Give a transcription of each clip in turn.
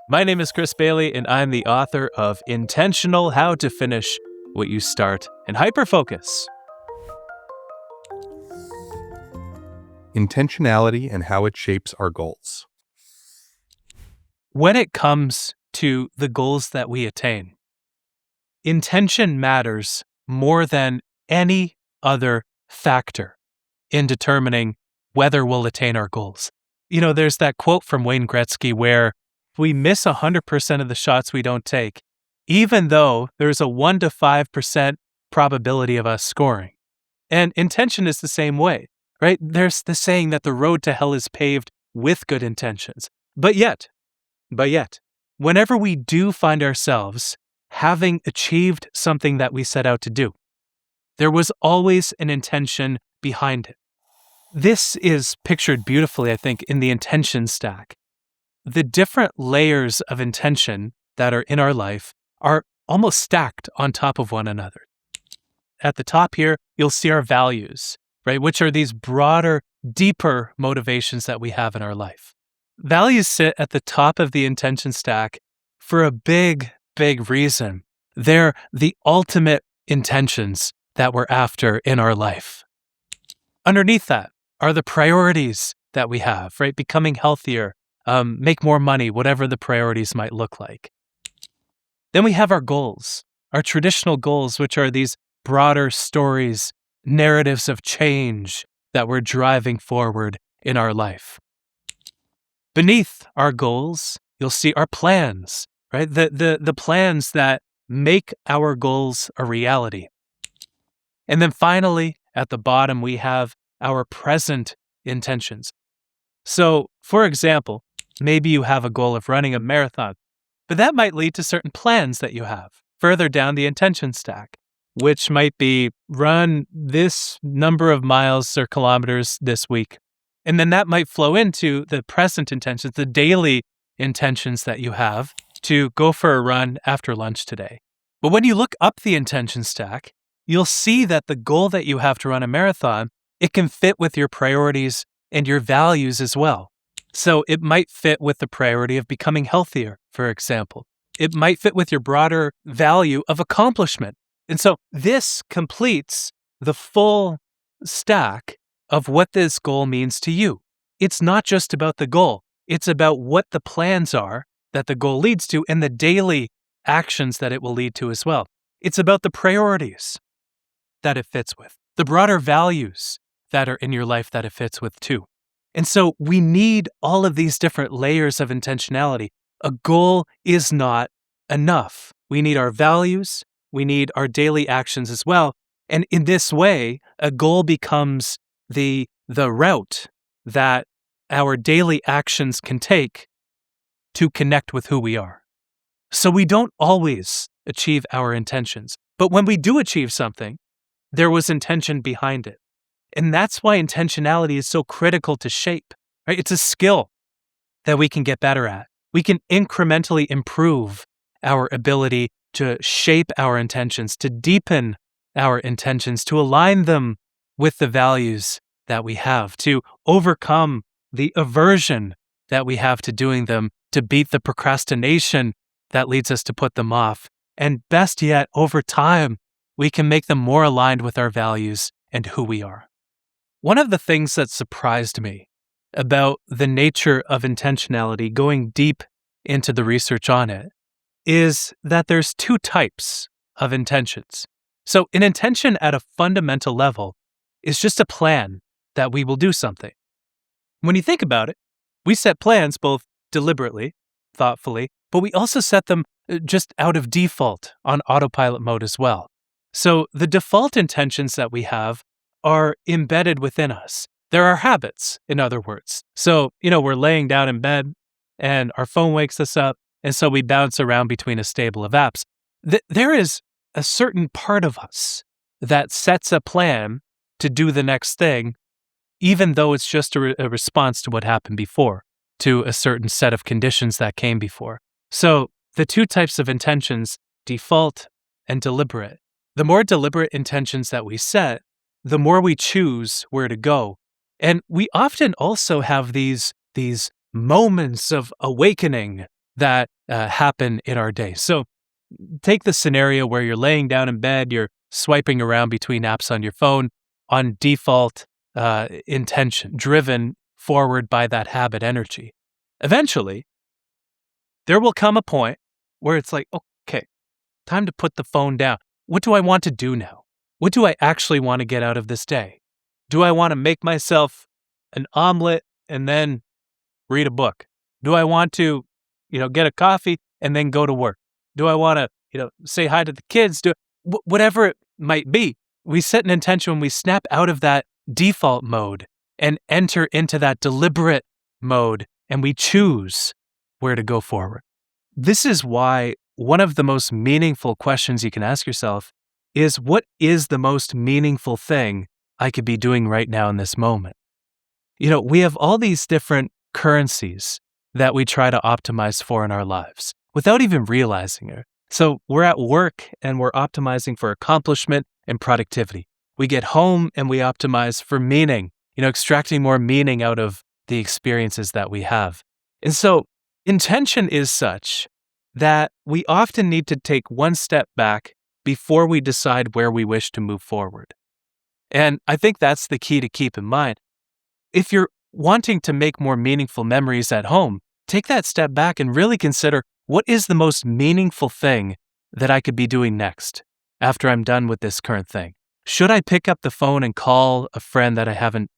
My name is Chris Bailey, and I'm the author of Intentional: How to Finish What You Start, and Hyperfocus. Intentionality and how it shapes our goals. When it comes to the goals that we attain, intention matters more than any other factor in determining whether we'll attain our goals. There's that quote from Wayne Gretzky where we miss 100% of the shots we don't take, even though there's a 1 to 5% probability of us scoring. And intention is the same way, right? There's the saying that the road to hell is paved with good intentions. But yet, whenever we do find ourselves having achieved something that we set out to do, there was always an intention behind it. This is pictured beautifully, I think, in the intention stack. The different layers of intention that are in our life are almost stacked on top of one another. At the top here, you'll see our values, right? Which are these broader, deeper motivations that we have in our life. Values sit at the top of the intention stack for a big, big reason. They're the ultimate intentions that we're after in our life. Underneath that are the priorities that we have, right? Becoming healthier, make more money, whatever the priorities might look like. Then we have our goals, our traditional goals, which are these broader stories, narratives of change that we're driving forward in our life. Beneath our goals, you'll see our plans, right? The plans that make our goals a reality. And then finally, at the bottom, we have our present intentions. So, for example, maybe you have a goal of running a marathon, but that might lead to certain plans that you have further down the intention stack, which might be run this number of miles or kilometers this week. And then that might flow into the present intentions, the daily intentions that you have to go for a run after lunch today. But when you look up the intention stack, you'll see that the goal that you have to run a marathon, it can fit with your priorities and your values as well. So it might fit with the priority of becoming healthier, for example. It might fit with your broader value of accomplishment. And so this completes the full stack of what this goal means to you. It's not just about the goal. It's about what the plans are that the goal leads to and the daily actions that it will lead to as well. It's about the priorities that it fits with, the broader values that are in your life that it fits with too. And so we need all of these different layers of intentionality. A goal is not enough. We need our values. We need our daily actions as well. And in this way, a goal becomes the route that our daily actions can take to connect with who we are. So we don't always achieve our intentions. But when we do achieve something, there was intention behind it. And that's why intentionality is so critical to shape, right? It's a skill that we can get better at. We can incrementally improve our ability to shape our intentions, to deepen our intentions, to align them with the values that we have, to overcome the aversion that we have to doing them, to beat the procrastination that leads us to put them off. And best yet, over time, we can make them more aligned with our values and who we are. One of the things that surprised me about the nature of intentionality, going deep into the research on it, is that there's two types of intentions. So an intention at a fundamental level is just a plan that we will do something. When you think about it, we set plans both deliberately, thoughtfully, but we also set them just out of default on autopilot mode as well. So the default intentions that we have are embedded within us. There are habits, in other words. So, we're laying down in bed and our phone wakes us up, and so we bounce around between a stable of apps. There is a certain part of us that sets a plan to do the next thing, even though it's just a response to what happened before, to a certain set of conditions that came before. So the two types of intentions, default and deliberate. The more deliberate intentions that we set, the more we choose where to go. And we often also have these moments of awakening that happen in our day. So take the scenario where you're laying down in bed, you're swiping around between apps on your phone on default intention, driven forward by that habit energy. Eventually, there will come a point where it's like, okay, time to put the phone down. What do I want to do now? What do I actually want to get out of this day? Do I want to make myself an omelet and then read a book? Do I want to, get a coffee and then go to work? Do I want to, say hi to the kids? Whatever it might be, we set an intention when we snap out of that default mode and enter into that deliberate mode, and we choose where to go forward. This is why one of the most meaningful questions you can ask yourself is, what is the most meaningful thing I could be doing right now in this moment? We have all these different currencies that we try to optimize for in our lives without even realizing it. So we're at work and we're optimizing for accomplishment and productivity. We get home and we optimize for meaning, extracting more meaning out of the experiences that we have. And so intention is such that we often need to take one step back before we decide where we wish to move forward. And I think that's the key to keep in mind. If you're wanting to make more meaningful memories at home, take that step back and really consider, what is the most meaningful thing that I could be doing next after I'm done with this current thing? Should I pick up the phone and call a friend that I haven't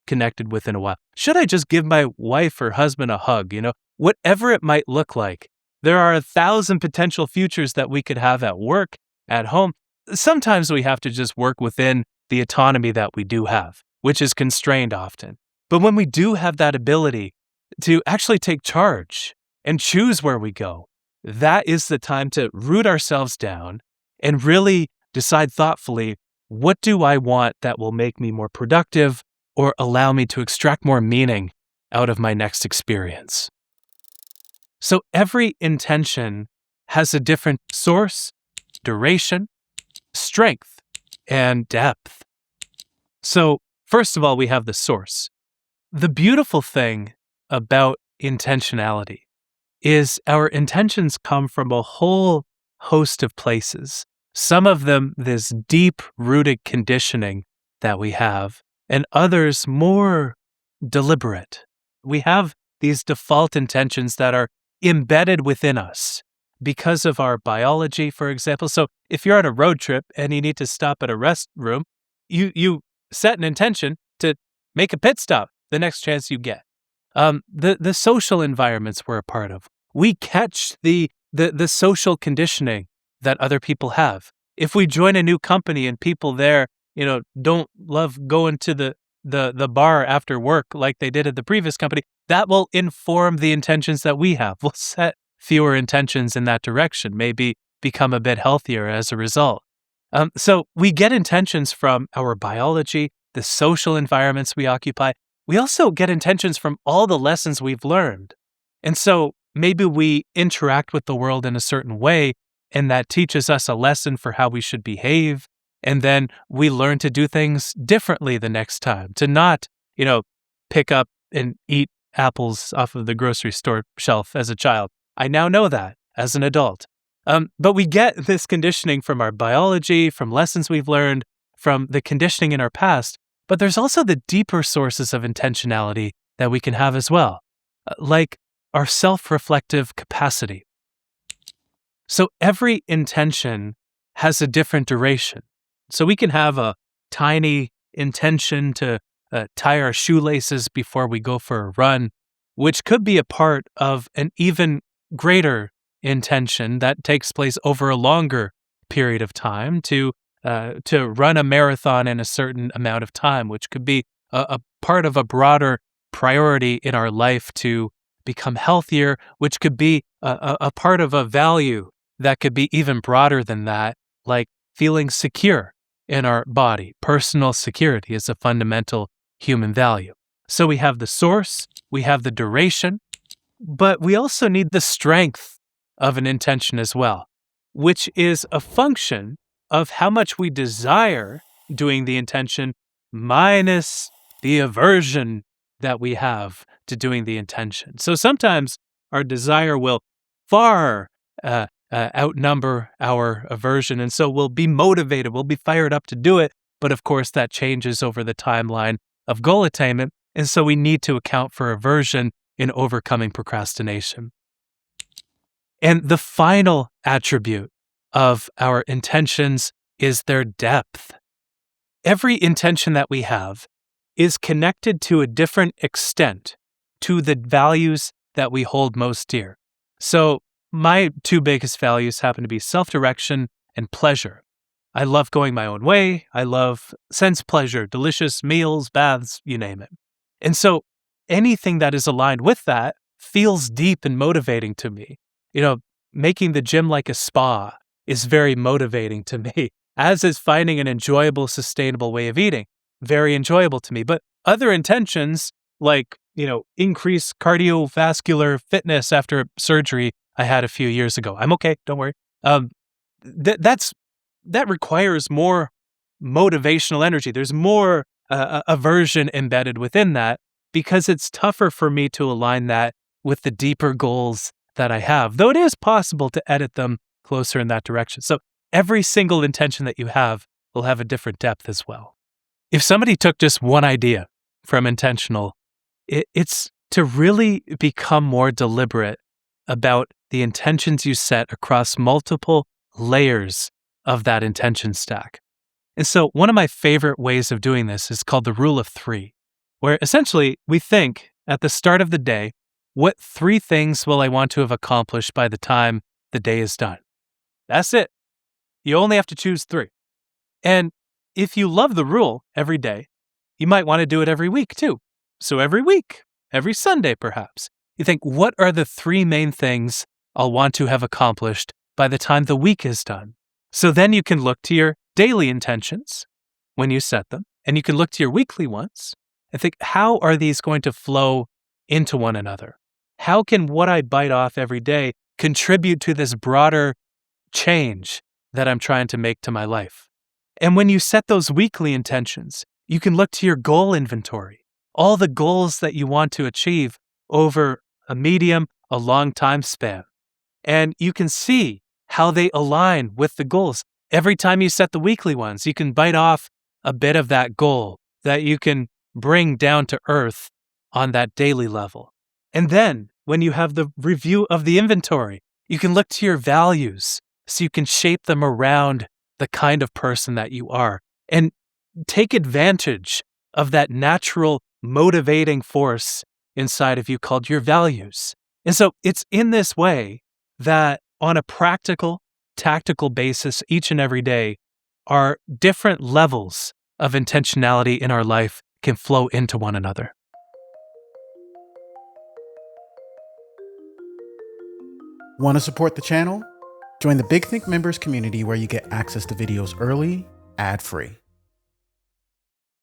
connected with in a while? Should I just give my wife or husband a hug? Whatever it might look like. There are 1,000 potential futures that we could have at work, at home. Sometimes we have to just work within the autonomy that we do have, which is constrained often. But when we do have that ability to actually take charge and choose where we go, that is the time to root ourselves down and really decide thoughtfully, what do I want that will make me more productive or allow me to extract more meaning out of my next experience? So every intention has a different source, duration, strength, and depth. So first of all, we have the source. The beautiful thing about intentionality is our intentions come from a whole host of places. Some of them, this deep-rooted conditioning that we have, and others more deliberate. We have these default intentions that are embedded within us because of our biology, for example. So if you're on a road trip and you need to stop at a restroom, you set an intention to make a pit stop the next chance you get. The social environments we're a part of. We catch the social conditioning that other people have. If we join a new company and people there, don't love going to the bar after work like they did at the previous company, that will inform the intentions that we have. We'll set fewer intentions in that direction, maybe become a bit healthier as a result. So we get intentions from our biology, the social environments we occupy. We also get intentions from all the lessons we've learned. And so maybe we interact with the world in a certain way, and that teaches us a lesson for how we should behave. And then we learn to do things differently the next time, to not, pick up and eat apples off of the grocery store shelf as a child. I now know that as an adult. But we get this conditioning from our biology, from lessons we've learned, from the conditioning in our past. But there's also the deeper sources of intentionality that we can have as well, like our self-reflective capacity. So every intention has a different duration. So we can have a tiny intention to tie our shoelaces before we go for a run, which could be a part of an even greater intention that takes place over a longer period of time to run a marathon in a certain amount of time, which could be a part of a broader priority in our life to become healthier, which could be a part of a value that could be even broader than that, like feeling secure in our body. Personal security is a fundamental human value. So we have the source, we have the duration, but we also need the strength of an intention as well, which is a function of how much we desire doing the intention minus the aversion that we have to doing the intention. So sometimes our desire will far outnumber our aversion. And so we'll be motivated, we'll be fired up to do it. But of course, that changes over the timeline of goal attainment. And so we need to account for aversion in overcoming procrastination. And the final attribute of our intentions is their depth. Every intention that we have is connected to a different extent to the values that we hold most dear. So my two biggest values happen to be self-direction and pleasure. I love going my own way. I love sense pleasure, delicious meals, baths, you name it. And so anything that is aligned with that feels deep and motivating to me. Making the gym like a spa is very motivating to me, as is finding an enjoyable, sustainable way of eating. Very enjoyable to me. But other intentions like, increase cardiovascular fitness after surgery I had a few years ago. I'm okay, don't worry. That requires more motivational energy. There's more aversion embedded within that because it's tougher for me to align that with the deeper goals that I have, though it is possible to edit them closer in that direction. So every single intention that you have will have a different depth as well. If somebody took just one idea from intentional, it's to really become more deliberate about the intentions you set across multiple layers of that intention stack. And so one of my favorite ways of doing this is called the rule of 3, where essentially we think at the start of the day, what 3 things will I want to have accomplished by the time the day is done? That's it. You only have to choose 3. And if you love the rule every day, you might want to do it every week too. So every week, every Sunday perhaps, you think, what are the 3 main things I'll want to have accomplished by the time the week is done? So then you can look to your daily intentions when you set them, and you can look to your weekly ones and think, how are these going to flow into one another? How can what I bite off every day contribute to this broader change that I'm trying to make to my life? And when you set those weekly intentions, you can look to your goal inventory, all the goals that you want to achieve over a medium, a long time span. And you can see how they align with the goals. Every time you set the weekly ones, you can bite off a bit of that goal that you can bring down to earth on that daily level. And then when you have the review of the inventory, you can look to your values so you can shape them around the kind of person that you are and take advantage of that natural motivating force inside of you called your values. And so it's in this way that on a practical, tactical basis each and every day, our different levels of intentionality in our life can flow into one another. Want to support the channel? Join the Big Think members community where you get access to videos early, ad-free.